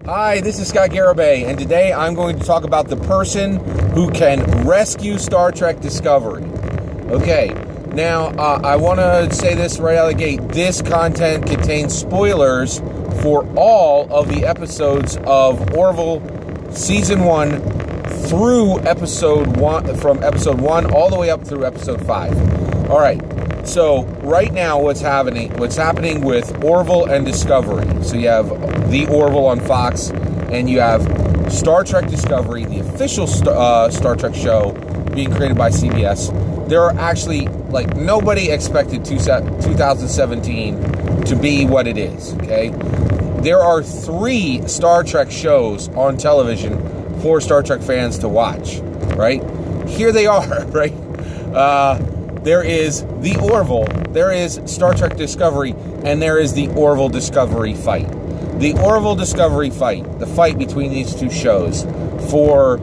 Hi, this is Scott Garibay, and today I'm going to talk about the person who can rescue Star Trek Discovery. Okay, now I want to say this right out of the gate. This content contains spoilers for all of the episodes of Orville Season 1 through Episode 1, from Episode 1 all the way up through Episode 5. Alright, so right now what's happening with Orville and Discovery. So you have the Orville on Fox, and you have Star Trek Discovery, the official Star Trek show being created by CBS. There are actually, nobody expected 2017 to be what it is, okay? There are 3 Star Trek shows on television for Star Trek fans to watch, right? Here they are, right? There is the Orville, there is Star Trek Discovery, and there is the Orville Discovery fight. The Orville Discovery fight, the fight between these two shows for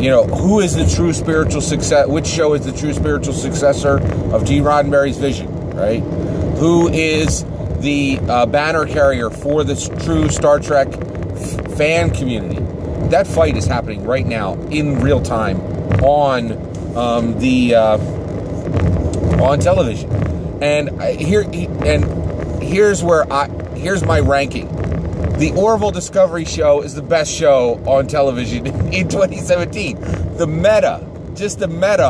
who is the true spiritual success, which show is the true spiritual successor of Gene Roddenberry's vision, right? Who is the banner carrier for this true Star Trek fan community? That fight is happening right now in real time on television, and here's my ranking. The Orville Discovery show is the best show on television in 2017. The meta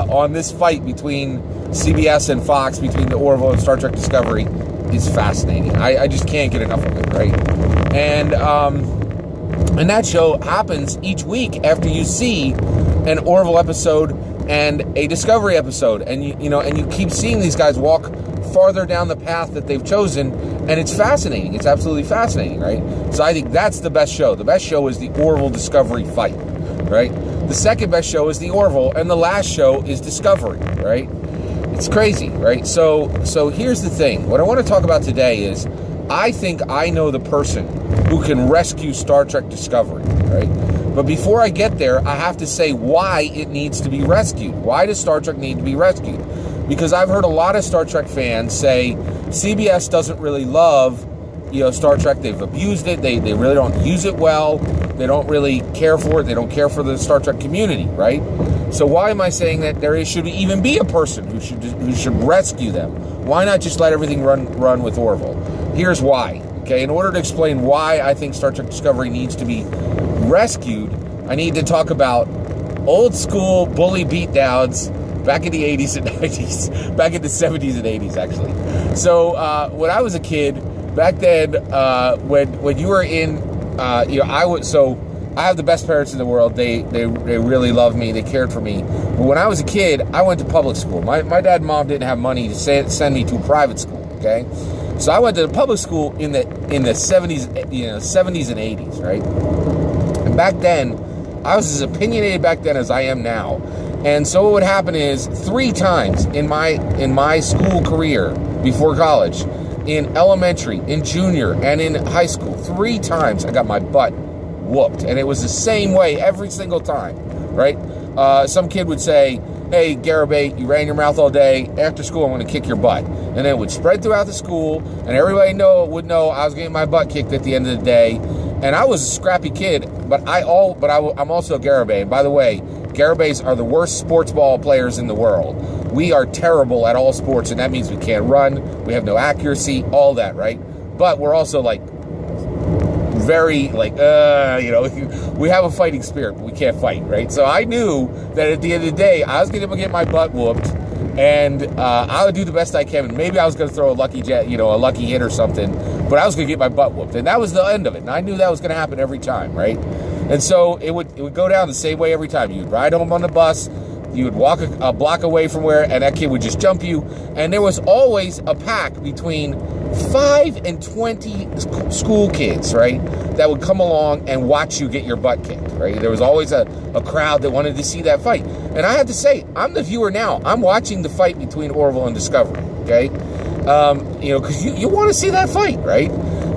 on this fight between CBS and Fox, between the Orville and Star Trek Discovery, is fascinating. I just can't get enough of it, right? And that show happens each week after you see an Orville episode and a Discovery episode, and you keep seeing these guys walk farther down the path that they've chosen, and it's fascinating. It's absolutely fascinating, right? So I think that's the best show. The best show is the Orville Discovery fight, right? The second best show is the Orville, and the last show is Discovery, right? It's crazy, right? So here's the thing. What I want to talk about today is I think I know the person who can rescue Star Trek Discovery, right? But before I get there, I have to say why it needs to be rescued. Why does Star Trek need to be rescued? Because I've heard a lot of Star Trek fans say CBS doesn't really love, Star Trek. They've abused it. They really don't use it well. They don't really care for it. They don't care for the Star Trek community, right? So why am I saying that there should even be a person who should rescue them? Why not just let everything run with Orville? Here's why. Okay, in order to explain why I think Star Trek Discovery needs to be rescued, I need to talk about old school bully beatdowns back in the 80s and 90s, back in the 70s and 80s, actually. So when I was a kid, back then, when you were in, I have the best parents in the world. They really loved me. They cared for me. But when I was a kid, I went to public school. My dad and mom didn't have money to send me to private school, okay? So I went to the public school in the 70s, 70s and 80s, right? And back then, I was as opinionated back then as I am now. And so what would happen is 3 times in my school career before college, in elementary, in junior, and in high school, 3 times I got my butt whooped. And it was the same way every single time, right? Some kid would say, hey, Garibay, you ran your mouth all day. After school, I'm going to kick your butt. And then it would spread throughout the school, and everybody would know I was getting my butt kicked at the end of the day. And I was a scrappy kid, but I'm also a Garibay. And by the way, Garibays are the worst sports ball players in the world. We are terrible at all sports, and that means we can't run, we have no accuracy, all that, right? But we're also very we have a fighting spirit, but we can't fight, right? So I knew that at the end of the day, I was going to get my butt whooped, and I would do the best I can. And maybe I was going to throw a lucky hit or something, but I was going to get my butt whooped, and that was the end of it. And I knew that was going to happen every time, right? And so it would go down the same way every time. You'd ride home on the bus, you would walk a block away from and that kid would just jump you, and there was always a pack between 5 and 20 school kids, right, that would come along and watch you get your butt kicked, right? There was always a crowd that wanted to see that fight. And I have to say, I'm the viewer now. I'm watching the fight between Orville and Discovery, okay? Because you want to see that fight, right?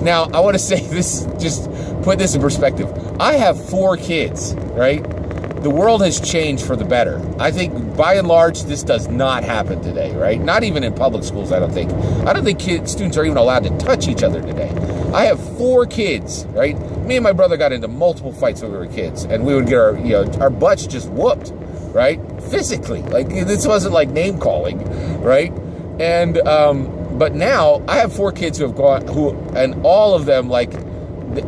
Now, I want to say this, just put this in perspective. I have 4 kids, right? The world has changed for the better. I think, by and large, this does not happen today, right? Not even in public schools, I don't think. I don't think students are even allowed to touch each other today. I have 4 kids, right? Me and my brother got into multiple fights when we were kids, and we would get our butts just whooped, right? Physically, like this wasn't like name calling, right? And but now I have 4 kids who have gone, and all of them, like,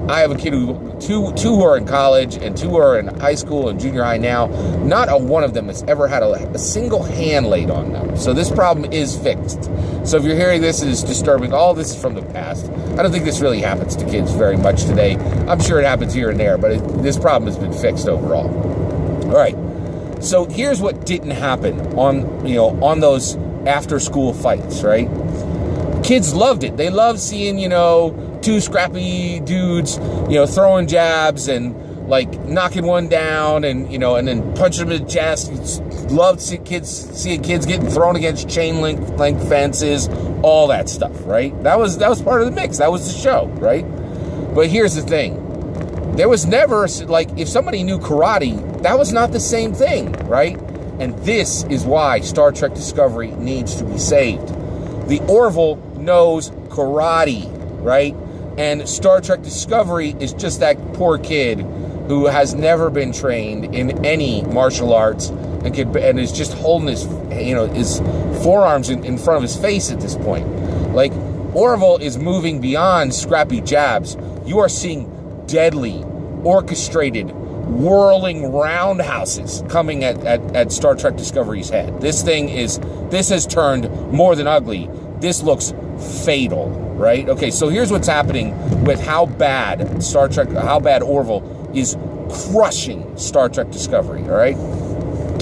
I have a kid two who are in college and 2 are in high school and junior high now. Not a one of them has ever had a single hand laid on them. So this problem is fixed. So if you're hearing this, it is disturbing. All this is from the past. I don't think this really happens to kids very much today. I'm sure it happens here and there, but this problem has been fixed overall. All right. So here's what didn't happen on those after school fights, right? Kids loved it. They loved seeing, 2 scrappy dudes, throwing jabs and like knocking one down and then punching them in the chest. Loved seeing kids getting thrown against chain link fences, all that stuff, right? That was part of the mix. That was the show, right? But here's the thing. There was never, like, if somebody knew karate, that was not the same thing, right? And this is why Star Trek Discovery needs to be saved. The Orville knows karate, right? And Star Trek Discovery is just that poor kid who has never been trained in any martial arts and is just holding his forearms in front of his face at this point. Like, Orville is moving beyond scrappy jabs. You are seeing deadly, orchestrated, whirling roundhouses coming at Star Trek Discovery's head. This has turned more than ugly. This looks fatal, right? Okay, so here's what's happening with how bad Orville is crushing Star Trek Discovery, all right?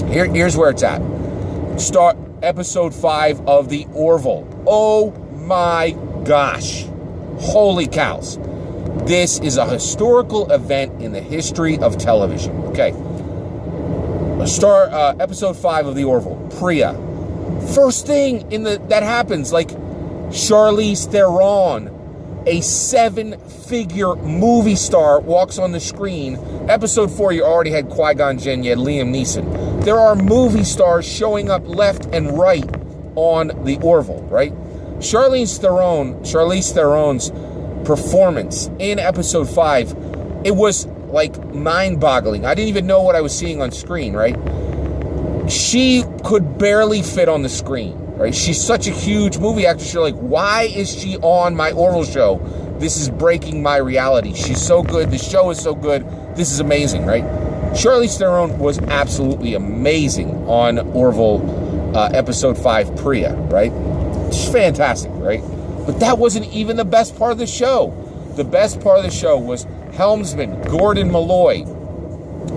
Here's where it's at. Start episode 5 of the Orville. Oh my gosh. Holy cows. This is a historical event in the history of television. Okay. Episode 5 of the Orville. Priya. First thing that happens, like, Charlize Theron, a 7-figure movie star, walks on the screen. Episode 4, you already had Qui-Gon Jinn, you had Liam Neeson. There are movie stars showing up left and right on the Orville, right? Charlize Theron's performance in episode 5, it was like mind-boggling. I didn't even know what I was seeing on screen, right? She could barely fit on the screen, right? She's such a huge movie actress. You're like, why is she on my Orville show? This is breaking my reality. She's so good. The show is so good. This is amazing, right? Charlize Theron was absolutely amazing on Orville episode 5, Priya, right? It's fantastic, right? But that wasn't even the best part of the show. The best part of the show was helmsman Gordon Malloy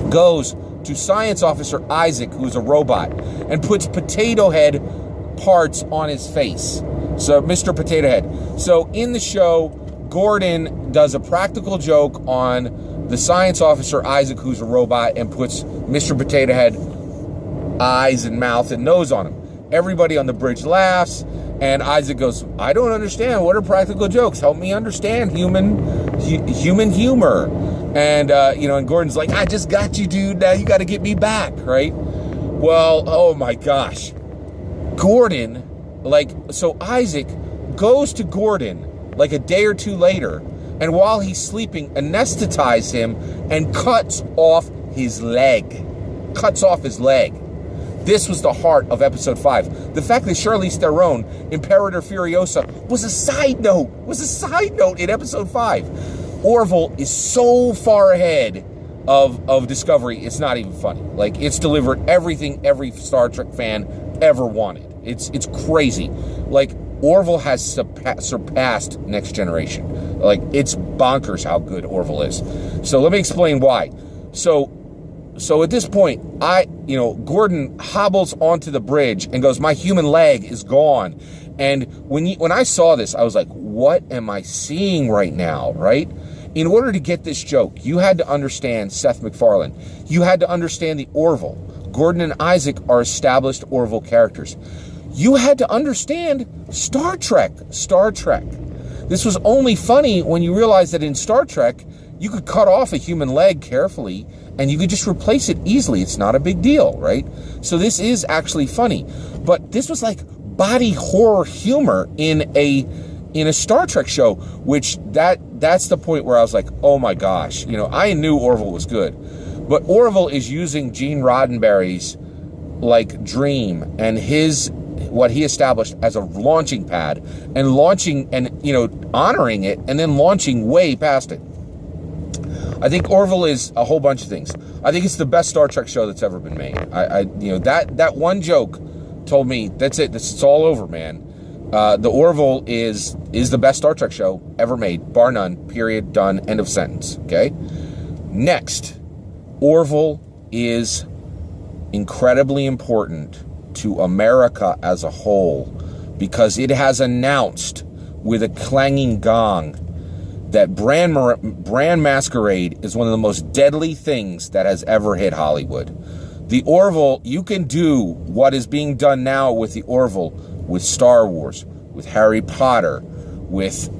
goes to Science Officer Isaac, who's a robot, and puts potato head parts on his face. So, Mr. Potato Head. So, in the show, Gordon does a practical joke on the Science Officer Isaac, who's a robot, and puts Mr. Potato Head eyes and mouth and nose on him. Everybody on the bridge laughs, and Isaac goes, I don't understand. What are practical jokes? Help me understand human humor. And, and Gordon's like, I just got you, dude. Now you got to get me back, right? Well, oh my gosh. Gordon, so Isaac goes to Gordon like a day or two later, and while he's sleeping, anesthetizes him and cuts off his leg. This was the heart of episode 5. The fact that Charlize Theron, Imperator Furiosa, was a side note in episode 5. Orville is so far ahead of Discovery, it's not even funny. Like, it's delivered everything every Star Trek fan ever wanted. It's crazy. Like, Orville has surpassed Next Generation. Like, it's bonkers how good Orville is. So let me explain why. So at this point, Gordon hobbles onto the bridge and goes, my human leg is gone. And when I saw this, I was like, what am I seeing right now, right? In order to get this joke, you had to understand Seth MacFarlane. You had to understand the Orville. Gordon and Isaac are established Orville characters. You had to understand Star Trek. This was only funny when you realized that in Star Trek, you could cut off a human leg carefully and you could just replace it easily. It's not a big deal, right? So this is actually funny. But this was like body horror humor in a Star Trek show, which that that's the point where I was like, oh my gosh, I knew Orville was good, but Orville is using Gene Roddenberry's like dream and what he established as a launching pad, and launching and honoring it, and then launching way past it. I think Orville is a whole bunch of things. I think it's the best Star Trek show that's ever been made. That one joke told me that's it. It's all over, man. The Orville is the best Star Trek show ever made, bar none. Period. Done. End of sentence. Okay. Next, Orville is incredibly important to America as a whole because it has announced with a clanging gong that brand masquerade is one of the most deadly things that has ever hit Hollywood. The Orville, you can do what is being done now with the Orville, with Star Wars, with Harry Potter, with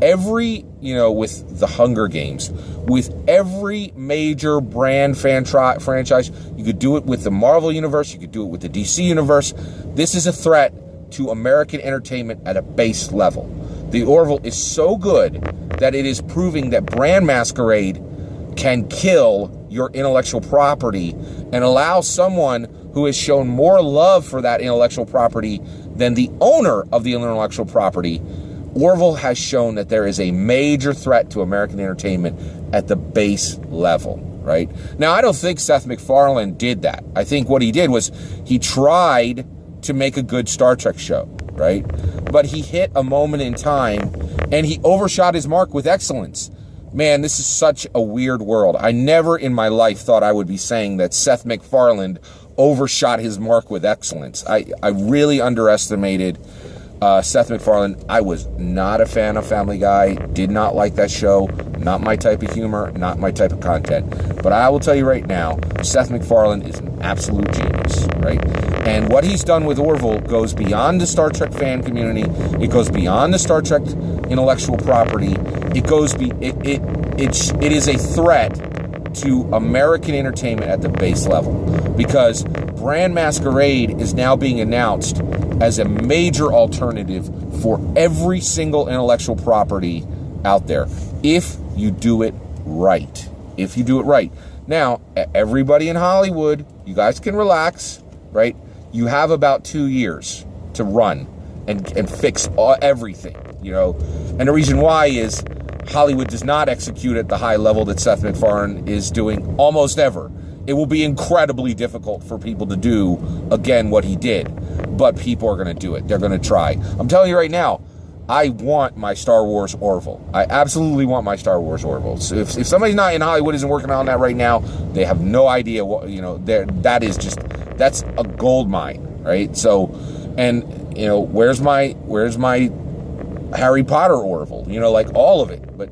every, with the Hunger Games, with every major brand franchise. You could do it with the Marvel Universe. You could do it with the DC Universe. This is a threat to American entertainment at a base level. The Orville is so good that it is proving that brand masquerade can kill your intellectual property and allow someone who has shown more love for that intellectual property than the owner of the intellectual property. Orville has shown that there is a major threat to American entertainment at the base level, right? Now, I don't think Seth MacFarlane did that. I think what he did was he tried to make a good Star Trek show, right? But he hit a moment in time and he overshot his mark with excellence. Man, this is such a weird world. I never in my life thought I would be saying that Seth MacFarlane overshot his mark with excellence. I really underestimated Seth MacFarlane. I was not a fan of Family Guy, did not like that show, not my type of humor, not my type of content. But I will tell you right now, Seth MacFarlane is an absolute genius, right? And what he's done with Orville goes beyond the Star Trek fan community. It goes beyond the Star Trek intellectual property. It is a threat to American entertainment at the base level, because brand masquerade is now being announced as a major alternative for every single intellectual property out there, if you do it right. If you do it right. Now, everybody in Hollywood, you guys can relax, right? You have about 2 years to run and fix everything, And the reason why is Hollywood does not execute at the high level that Seth MacFarlane is doing almost ever. It will be incredibly difficult for people to do, again, what he did. But people are going to do it. They're going to try. I'm telling you right now, I want my Star Wars Orville. I absolutely want my Star Wars Orville. So if somebody's not in Hollywood isn't working on that right now, they have no idea what, that's a gold mine, right? So, and, where's my Harry Potter Orville? Like all of it. But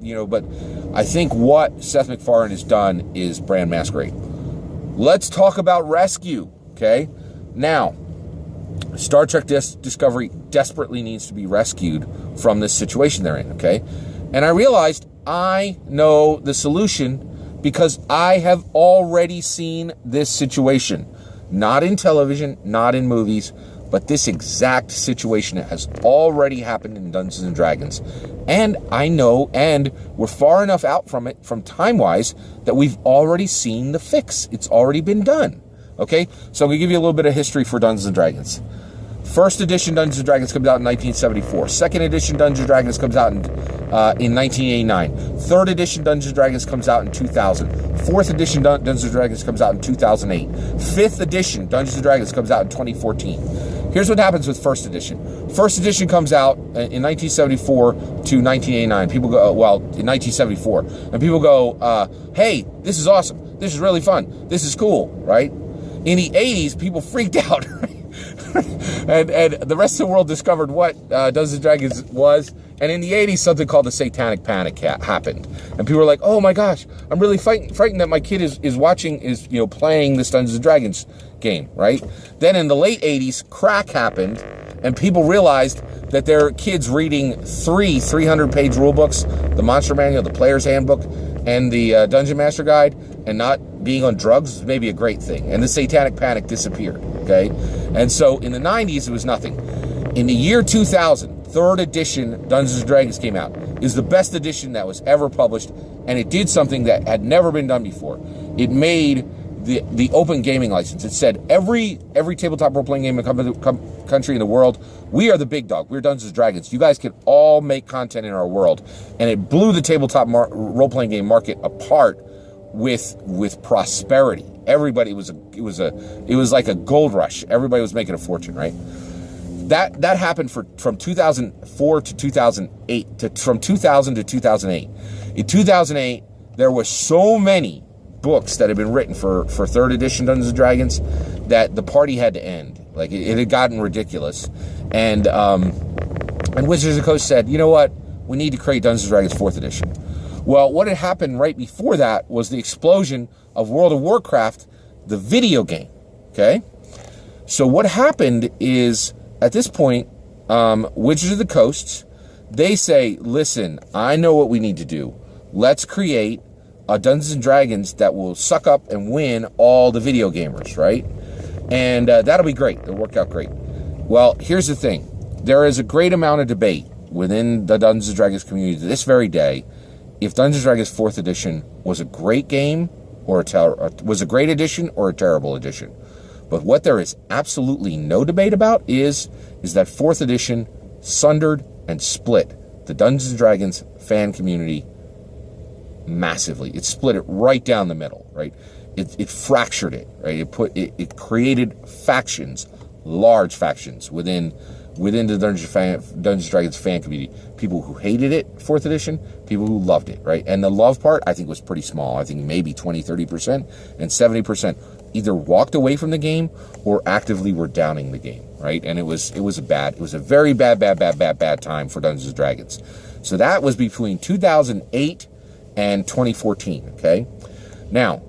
I think what Seth MacFarlane has done is brand masquerade. Let's talk about rescue, okay? Now, Star Trek Discovery desperately needs to be rescued from this situation they're in, okay? And I realized I know the solution because I have already seen this situation. Not in television, not in movies, but this exact situation has already happened in Dungeons and Dragons. And I know, and we're far enough out from it, from time-wise, that we've already seen the fix. It's already been done. Okay? So I'm going to give you a little bit of history for Dungeons and Dragons. First edition Dungeons and Dragons comes out in 1974. Second edition Dungeons and Dragons comes out in 1989. Third edition Dungeons and Dragons comes out in 2000. Fourth edition Dungeons and Dragons comes out in 2008. Fifth edition Dungeons and Dragons comes out in 2014. Here's what happens with first edition. First edition comes out in 1974 to 1989. People go, in 1974. And people go, hey, this is awesome. This is really fun. This is cool, right? In the 80s, people freaked out, right? and the rest of the world discovered what Dungeons & Dragons was. And in the 80s, something called the Satanic Panic happened. And people were like, oh my gosh, I'm really frightened that my kid is playing this Dungeons & Dragons game, right? Then in the late 80s, crack happened, and people realized that their kids reading 300-page rule books, the Monster Manual, the Player's Handbook, and the Dungeon Master Guide, and not being on drugs is maybe a great thing. And the Satanic Panic disappeared, okay? And so in the 90s, it was nothing. In the year 2000, 3rd edition Dungeons & Dragons came out. It was the best edition that was ever published, and it did something that had never been done before. It made the open gaming license. It said every tabletop role-playing game country in the world, we are the big dog. We're Dungeons & Dragons. You guys can all make content in our world. And it blew the tabletop role-playing game market apart with prosperity. Everybody, it was like a gold rush. Everybody was making a fortune, right? That happened from 2004 to 2008, from 2000 to 2008. In 2008, there were so many books that had been written for 3rd edition Dungeons & Dragons that the party had to end. Like, it had gotten ridiculous. And Wizards of the Coast said, you know what? We need to create Dungeons & Dragons 4th edition. Well, what had happened right before that was the explosion of World of Warcraft, the video game, okay? So what happened is, at this point, Wizards of the Coast, they say, listen, I know what we need to do. Let's create a Dungeons & Dragons that will suck up and win all the video gamers, right? And that'll be great. It'll work out great. Well, here's the thing. There is a great amount of debate within the Dungeons & Dragons community to this very day if Dungeons & Dragons 4th edition was a great game or was a great edition or a terrible edition. But what there is absolutely no debate about is that 4th edition sundered and split the Dungeons & Dragons fan community massively. It split it right down the middle, right? It fractured it, right? It created factions, large factions within the Dungeons & Dragons fan community. People who hated it, 4th edition, people who loved it, right? And the love part, I think, was pretty small. I think maybe 20, 30%, and 70% either walked away from the game or actively were downing the game, right? And it was a very bad time for Dungeons & Dragons. So that was between 2008 and 2014, okay? Now,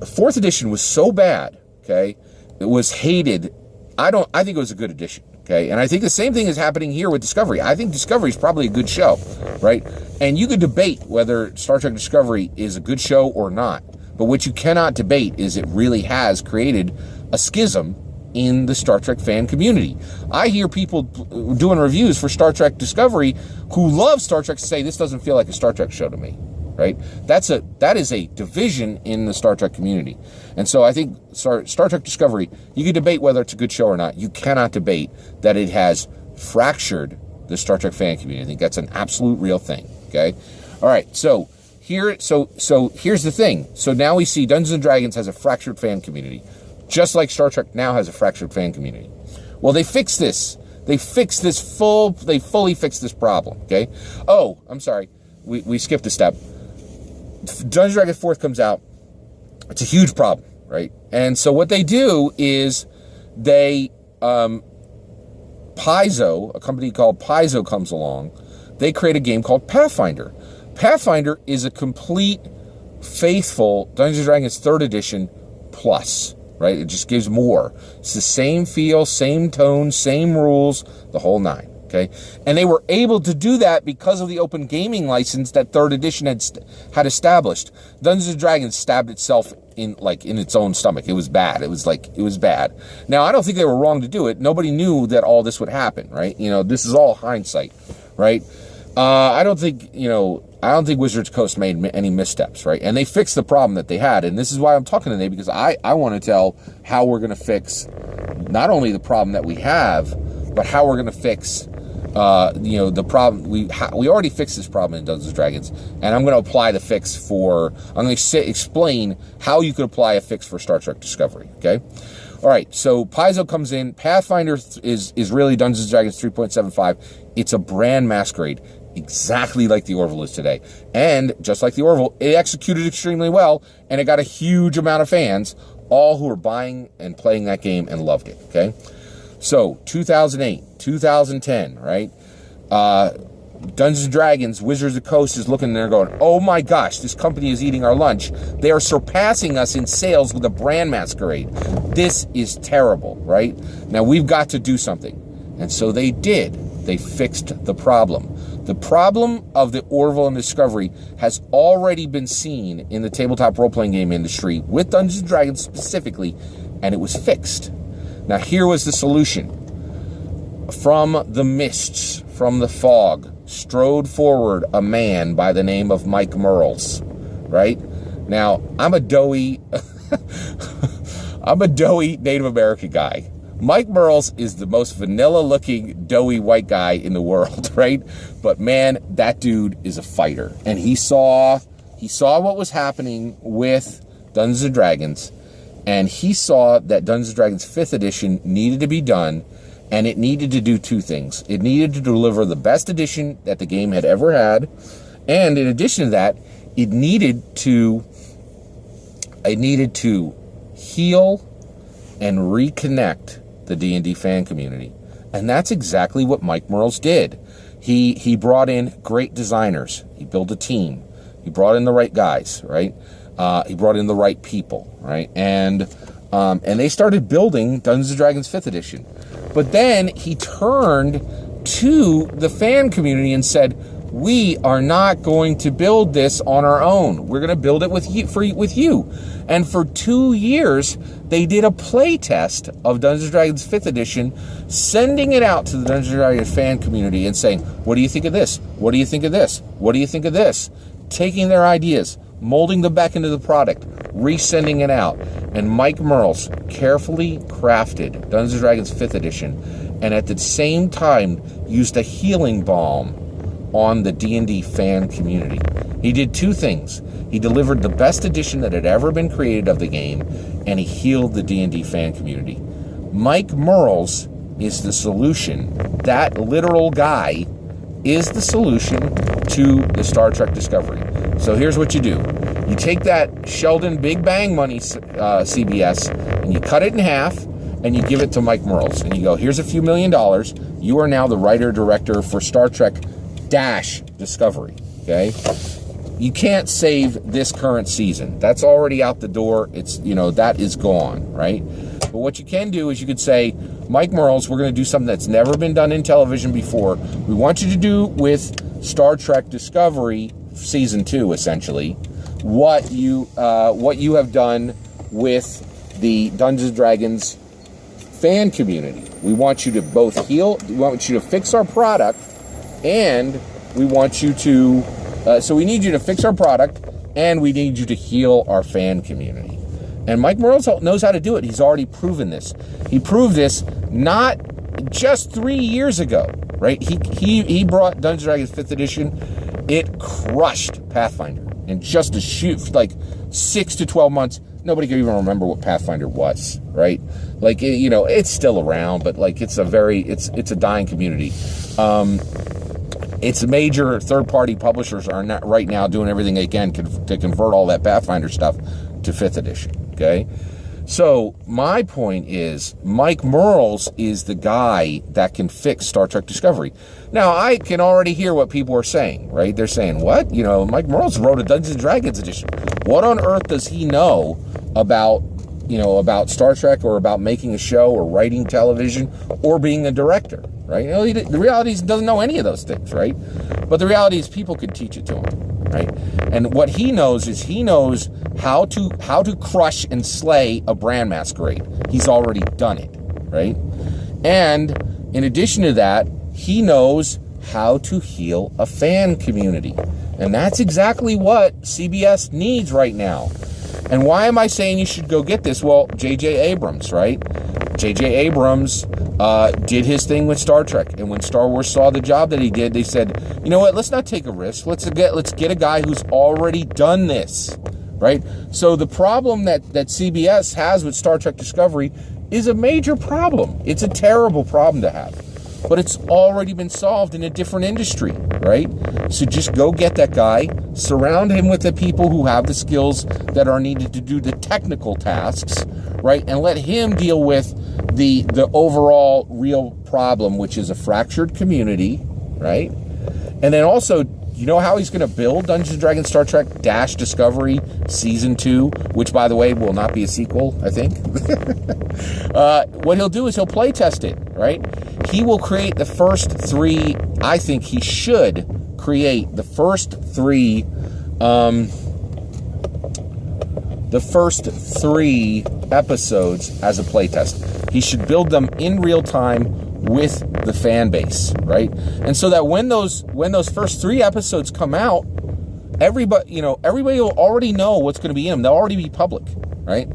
4th edition was so bad, okay? It was hated. I think it was a good edition, okay? And I think the same thing is happening here with Discovery. I think Discovery is probably a good show, right? And you could debate whether Star Trek Discovery is a good show or not. But what you cannot debate is it really has created a schism in the Star Trek fan community. I hear people doing reviews for Star Trek Discovery who love Star Trek say this doesn't feel like a Star Trek show to me, right? That is a division in the Star Trek community. And so I think Star Trek Discovery, you can debate whether it's a good show or not. You cannot debate that it has fractured the Star Trek fan community. I think that's an absolute real thing, okay? All right, so here's the thing. So now we see Dungeons & Dragons has a fractured fan community, just like Star Trek now has a fractured fan community. Well, they fixed this. They fully fixed this problem, okay? Oh, I'm sorry. We skipped a step. Dungeons & Dragons 4th comes out. It's a huge problem, right? And so what they do is they, Paizo, a company called Paizo comes along. They create a game called Pathfinder. Pathfinder is a complete, faithful Dungeons & Dragons 3rd edition plus, right? It just gives more. It's the same feel, same tone, same rules, the whole nine, okay? And they were able to do that because of the open gaming license that 3rd edition had established. Dungeons & Dragons stabbed itself in its own stomach. It was bad. It was bad. Now, I don't think they were wrong to do it. Nobody knew that all this would happen, right? You know, this is all hindsight, right? I don't think Wizards of the Coast made any missteps, right? And they fixed the problem that they had. And this is why I'm talking today, because I want to tell how we're going to fix not only the problem that we have, but how we're going to fix, the problem. We already fixed this problem in Dungeons & Dragons, and I'm going to apply the fix I'm going to explain how you could apply a fix for Star Trek Discovery, okay? All right, so Paizo comes in. Pathfinder is really Dungeons & Dragons 3.75. It's a brand masquerade, exactly like the Orville is today. And just like the Orville, it executed extremely well, and it got a huge amount of fans, all who were buying and playing that game and loved it, okay? So, 2008, 2010, right? Dungeons & Dragons, Wizards of the Coast is looking there going, oh my gosh, this company is eating our lunch. They are surpassing us in sales with a brand masquerade. This is terrible, right? Now, we've got to do something. And so they did. They fixed the problem. The problem of the Orville and Discovery has already been seen in the tabletop role-playing game industry, with Dungeons & Dragons specifically, and it was fixed. Now, here was the solution. From the mists, from the fog, strode forward a man by the name of Mike Mearls, right? Now, I'm a doughy Native American guy. Mike Mearls is the most vanilla-looking, doughy white guy in the world, right? But man, that dude is a fighter. And he saw what was happening with Dungeons & Dragons, and he saw that Dungeons & Dragons 5th edition needed to be done, and it needed to do two things. It needed to deliver the best edition that the game had ever had, and in addition to that, it needed to heal and reconnect the D&D fan community. And that's exactly what Mike Mearls did. He brought in great designers. He built a team. He brought in the right guys, right? He brought in the right people, right? And they started building Dungeons & Dragons 5th edition. But then he turned to the fan community and said, we are not going to build this on our own. We're going to build it with you. And for 2 years, they did a play test of Dungeons & Dragons 5th edition, sending it out to the Dungeons & Dragons fan community and saying, what do you think of this? What do you think of this? What do you think of this? Taking their ideas, molding them back into the product, resending it out. And Mike Mearls carefully crafted Dungeons & Dragons 5th edition, and at the same time used a healing balm on the D&D fan community. He did two things. He delivered the best edition that had ever been created of the game, and he healed the D&D fan community. Mike Mearls is the solution. That literal guy is the solution to the Star Trek Discovery. So here's what you do. You take that Sheldon Big Bang Money CBS, and you cut it in half, and you give it to Mike Mearls. And you go, here's a few $1 million. You are now the writer-director for Star Trek Discovery, okay? You can't save this current season. That's already out the door. It's, that is gone, right? But what you can do is you could say, Mike Mearls, we're going to do something that's never been done in television before. We want you to do with Star Trek Discovery Season 2, essentially, what you have done with the Dungeons & Dragons fan community. We want you to both heal, we want you to fix our product, and we want you to, so we need you to fix our product, and we need you to heal our fan community. And Mike Mearls knows how to do it. He's already proven this. He proved this not just 3 years ago, right? He brought Dungeons & Dragons 5th edition. It crushed Pathfinder in just a 6 to 12 months. Nobody can even remember what Pathfinder was, right? Like, it's still around, but like it's a dying community. Its major third-party publishers are not right now doing everything they can to convert all that Pathfinder stuff to 5th edition, okay? So my point is, Mike Mearls is the guy that can fix Star Trek Discovery. Now, I can already hear what people are saying, right? They're saying, what? Mike Mearls wrote a Dungeons & Dragons edition. What on earth does he know about Star Trek, or about making a show, or writing television, or being a director, right? The reality is he doesn't know any of those things, right? But the reality is people could teach it to him, right? And what he knows is he knows how to crush and slay a brand masquerade. He's already done it, right? And in addition to that, he knows how to heal a fan community. And that's exactly what CBS needs right now. And why am I saying you should go get this? Well, J.J. Abrams, right? J.J. Abrams did his thing with Star Trek. And when Star Wars saw the job that he did, they said, you know what, let's not take a risk. Let's get a guy who's already done this, right? So the problem that CBS has with Star Trek Discovery is a major problem. It's a terrible problem to have. But it's already been solved in a different industry, right? So just go get that guy, surround him with the people who have the skills that are needed to do the technical tasks, right? And let him deal with the overall real problem, which is a fractured community, right? And then also, you know how he's going to build Dungeons & Dragons Star Trek Discovery Season 2, which, by the way, will not be a sequel, I think. What he'll do is he'll play test it, right? He will create the first three, I think he should create the first three episodes as a playtest. He should build them in real time with the fan base, right? And so that when those first 3 episodes come out, everybody will already know what's going to be in them. They'll already be public, right?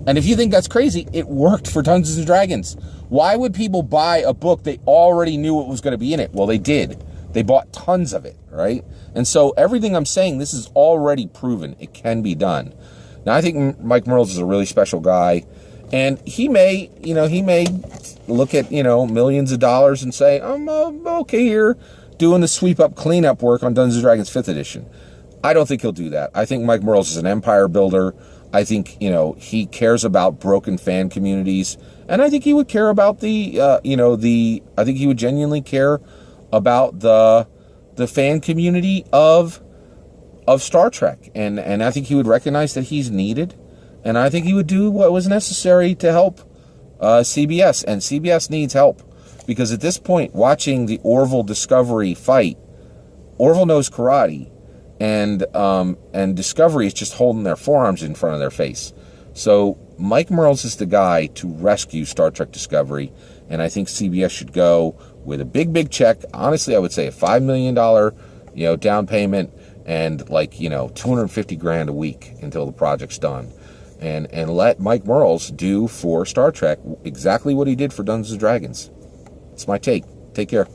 And if you think that's crazy, it worked for Dungeons and Dragons. Why would people buy a book they already knew what was going to be in it? Well, they did. They bought tons of it, right? And so everything I'm saying, this is already proven. It can be done. Now, I think Mike Mearls is a really special guy. And he may look at, millions of dollars and say, I'm okay here doing the sweep up cleanup work on Dungeons & Dragons 5th edition. I don't think he'll do that. I think Mike Mearls is an empire builder. I think, he cares about broken fan communities. And I think he would care about I think he would genuinely care about the fan community of Star Trek. And I think he would recognize that he's needed. And I think he would do what was necessary to help CBS. And CBS needs help. Because at this point, watching the Orville Discovery fight, Orville knows karate. And Discovery is just holding their forearms in front of their face. So Mike Mearls is the guy to rescue Star Trek Discovery. And I think CBS should go with a big check. Honestly, I would say a $5 million, down payment and $250,000 a week until the project's done. And let Mike Mearls do for Star Trek exactly what he did for Dungeons & Dragons. It's my take. Take care.